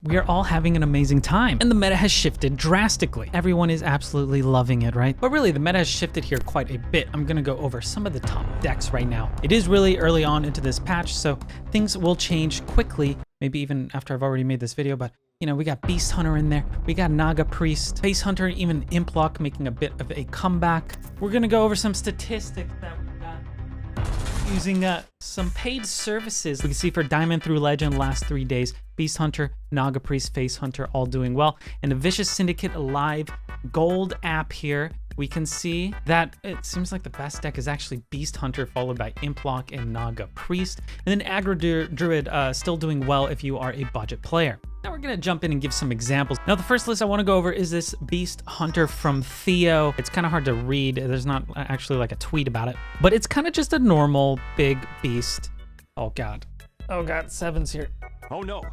we are all having an amazing time. And the meta has shifted drastically. Everyone is absolutely loving it, right? But really, the meta has shifted here quite a bit. I'm gonna go over some of the top decks right now. It is really early on into this patch, so things will change quickly, maybe even after I've already made this video, but you know, we got Beast Hunter in there, we got Naga Priest, Face Hunter, even Implock making a bit of a comeback. We're gonna go over some statistics that we got using some paid services. We can see for Diamond through Legend last 3 days, Beast Hunter, Naga Priest, Face Hunter all doing well. And the Vicious Syndicate Live Gold app here, we can see that it seems like the best deck is actually Beast Hunter, followed by Implock and Naga Priest. And then Aggro Druid still doing well if you are a budget player. Now we're gonna jump in and give some examples. Now the first list I wanna go over is this Beast Hunter from Theo. It's kind of hard to read. There's not actually like a tweet about it, but it's kind of just a normal big beast. Oh God, sevens here. Oh no.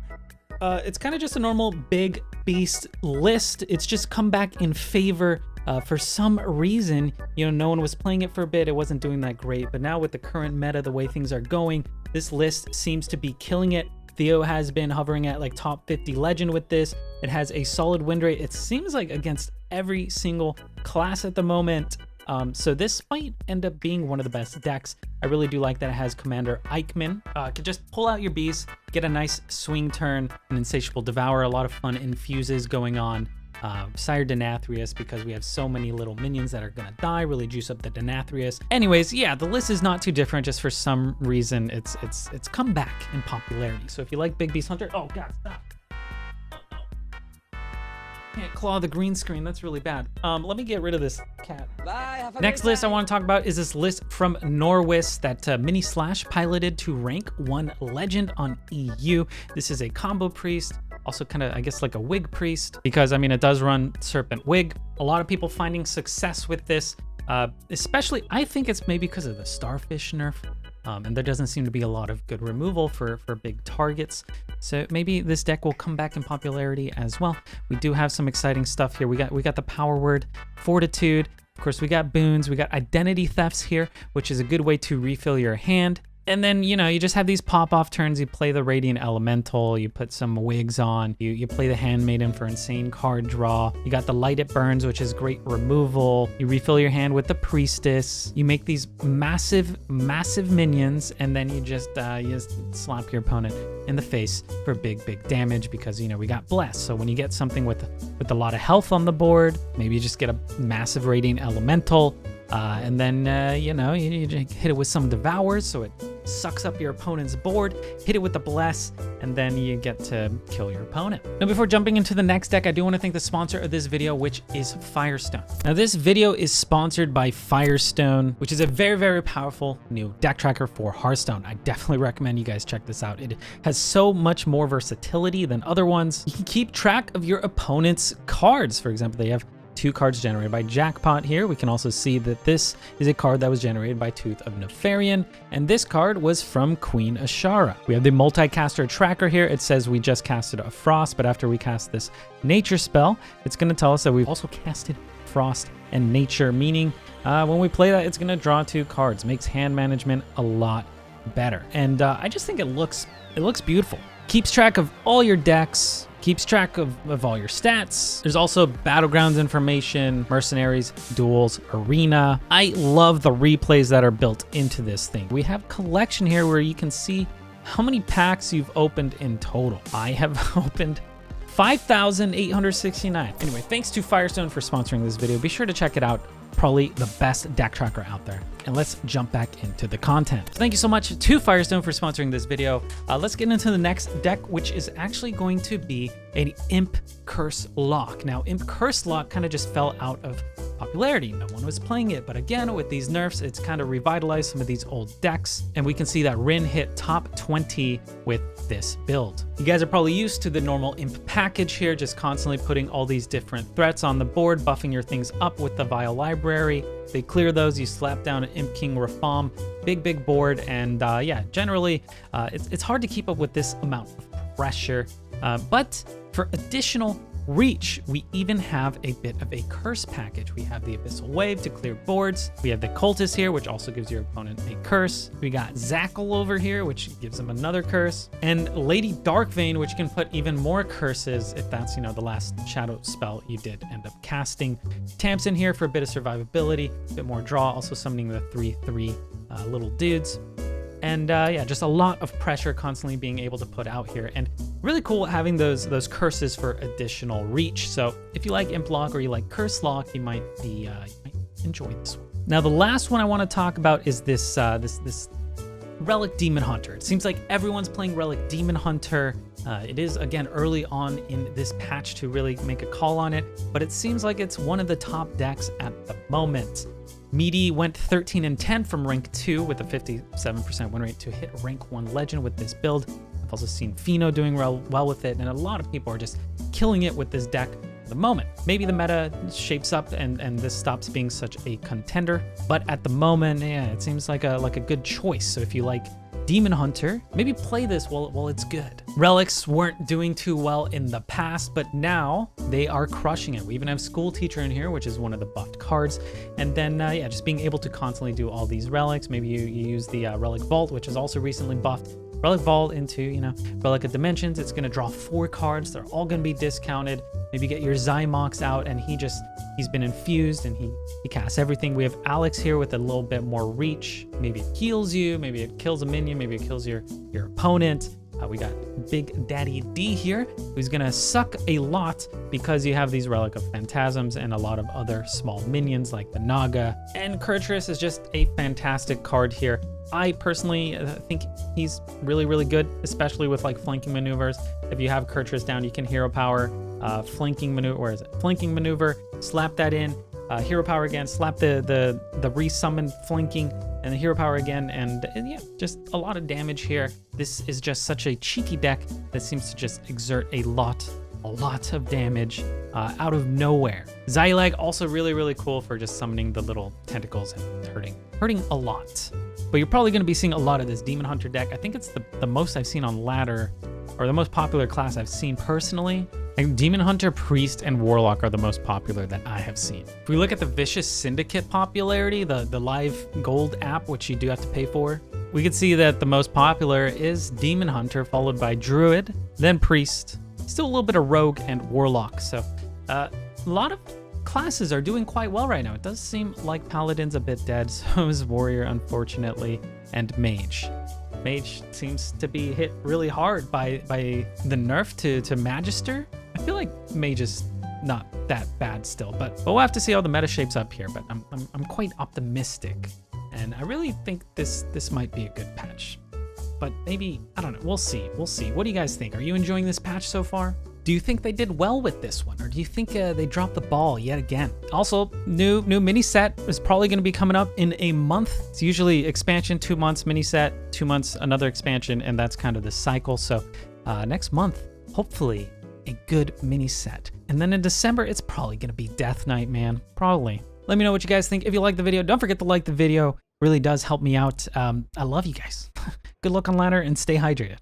It's kind of just a normal big beast list. It's just come back in favor. For some reason, you know, no one was playing it for a bit. It wasn't doing that great, but now with the current meta, the way things are going, this list seems to be killing it. Theo has been hovering at like top 50 legend with this. It has a solid win rate. It seems like against every single class at the moment. So this might end up being one of the best decks. I really do like that it has Commander Eichmann. Could just pull out your beast, get a nice swing turn, an Insatiable Devour, a lot of fun infuses going on. Sire Denathrius, because we have so many little minions that are gonna die, really juice up the Denathrius. Anyways, yeah, the list is not too different, just for some reason it's come back in popularity. So if you like Big Beast Hunter, oh God, stop. Can't claw the green screen, that's really bad. Let me get rid of this cat. Bye, Next list I want to talk about is this list from Norwis that Mini Slash piloted to rank 1 legend on EU. This is a combo priest, also kind of, I guess, like a wig priest, because I mean, it does run Serpent Wig. A lot of people finding success with this, especially, I think it's maybe because of the Starfish nerf. And there doesn't seem to be a lot of good removal for big targets. So maybe this deck will come back in popularity as well. We do have some exciting stuff here. We got the power word, Fortitude. Of course, we got boons. We got identity thefts here, which is a good way to refill your hand. And then, you know, you just have these pop-off turns. You play the Radiant Elemental, you put some wigs on, you play the Handmaiden for insane card draw. You got the Light It Burns, which is great removal. You refill your hand with the Priestess. You make these massive minions, and then you just slap your opponent in the face for big damage, because, you know, we got Bless. So when you get something with a lot of health on the board, maybe you just get a massive Radiant Elemental, and then, you know, you hit it with some Devours, so it sucks up your opponent's board, hit it with the Bless, and then you get to kill your opponent. Now, before jumping into the next deck, I do want to thank the sponsor of this video, which is Firestone. Now, this video is sponsored by Firestone, which is a very powerful new deck tracker for Hearthstone. I definitely recommend you guys check this out. It has so much more versatility than other ones. You can keep track of your opponent's cards. For example, they have 2 cards generated by Jackpot here. We can also see that this is a card that was generated by Tooth of Nefarian, and this card was from Queen Ashara. We have the multi-caster tracker here. It says we just casted a Frost, but after we cast this Nature spell, it's going to tell us that we've also casted Frost and Nature, meaning when we play that, it's going to draw 2 cards. Makes hand management a lot better, and I just think it looks beautiful. Keeps track of all your decks, keeps track of all your stats. There's also battlegrounds information, mercenaries, duels, arena. I love the replays that are built into this thing. We have collection here where you can see how many packs you've opened in total. I have opened 5,869. Anyway, thanks to Firestone for sponsoring this video. Be sure to check it out. Probably the best deck tracker out there. And let's jump back into the content. Thank you so much to Firestone for sponsoring this video. Let's get into the next deck, which is actually going to be an Imp Curse Lock. Now, Imp Curse Lock kind of just fell out of popularity. No one was playing it, but again, with these nerfs, it's kind of revitalized some of these old decks, and we can see that Rin hit top 20 with this build. You guys are probably used to the normal Imp package here, just constantly putting all these different threats on the board, buffing your things up with the Vial Library. They clear those, you slap down an Imp King Rafam, big board, and yeah, generally, it's hard to keep up with this amount of pressure, but for additional reach, we even have a bit of a curse package. We have the Abyssal Wave to clear boards. We have the Cultist here, which also gives your opponent a curse. We got Zackle over here, which gives him another curse. And Lady Darkvein, which can put even more curses if that's, the last shadow spell you did end up casting. Tamsin here for a bit of survivability, a bit more draw, also summoning the 3/3 little dudes. And yeah, just a lot of pressure constantly being able to put out here. And really cool having those curses for additional reach. So if you like Imp Lock or you like Curse Lock, you might enjoy this one. Now, the last one I want to talk about is this Relic Demon Hunter. It seems like everyone's playing Relic Demon Hunter. It is, again, early on in this patch to really make a call on it, but it seems like it's one of the top decks at the moment. Meaty went 13 and 10 from rank 2 with a 57% win rate to hit rank 1 legend with this build. I've also seen Fino doing well with it, and a lot of people are just killing it with this deck at the moment. Maybe the meta shapes up and this stops being such a contender, but at the moment, yeah, it seems like a good choice. So if you like Demon Hunter, maybe play this while it's good. Relics weren't doing too well in the past, but now they are crushing it. We even have School Teacher in here, which is one of the buffed cards. And then, yeah, just being able to constantly do all these relics. Maybe you use the Relic Vault, which is also recently buffed. Relic Vault into, Relic of Dimensions. It's going to draw 4 cards. They're all going to be discounted. Maybe get your Zymox out, and he's been infused, and he casts everything. We have Alex here with a little bit more reach. Maybe it heals you. Maybe it kills a minion. Maybe it kills your opponent. We got Big Daddy D here, who's going to suck a lot because you have these Relic of Phantasms and a lot of other small minions like the Naga. And Kurtrus is just a fantastic card here. I personally think he's really, really good, especially with like flanking maneuvers. If you have Kurtrus down, you can hero power, flanking maneuver. Where is it? Flanking maneuver. Slap that in. Hero power again. Slap the resummoned flanking, and the hero power again. And yeah, just a lot of damage here. This is just such a cheeky deck that seems to just exert a lot of damage out of nowhere. Xylag also really, really cool for just summoning the little tentacles and hurting a lot. But you're probably going to be seeing a lot of this Demon Hunter deck. I think it's the most I've seen on ladder, or the most popular class I've seen personally. Like Demon Hunter, Priest, and Warlock are the most popular that I have seen. If we look at the Vicious Syndicate popularity, the live gold app, which you do have to pay for, we can see that the most popular is Demon Hunter, followed by Druid, then Priest, still a little bit of Rogue, and Warlock. So a lot of classes are doing quite well right now. It does seem like Paladin's a bit dead, so is Warrior, unfortunately, and Mage. Mage seems to be hit really hard by the nerf to Magister. I feel like Mage is not that bad still, but we'll have to see how the meta shapes up here. But I'm quite optimistic, and I really think this might be a good patch. But maybe, I don't know, we'll see. What do you guys think? Are you enjoying this patch so far? Do you think they did well with this one, or do you think they dropped the ball yet again? Also, new mini set is probably going to be coming up in a month. It's usually expansion, 2 months, mini set, 2 months, another expansion, and that's kind of the cycle. So next month, hopefully a good mini set. And then in December, it's probably going to be Death Knight, man. Probably. Let me know what you guys think. If you like the video, don't forget to like the video. Really does help me out. I love you guys. Good luck on ladder and stay hydrated.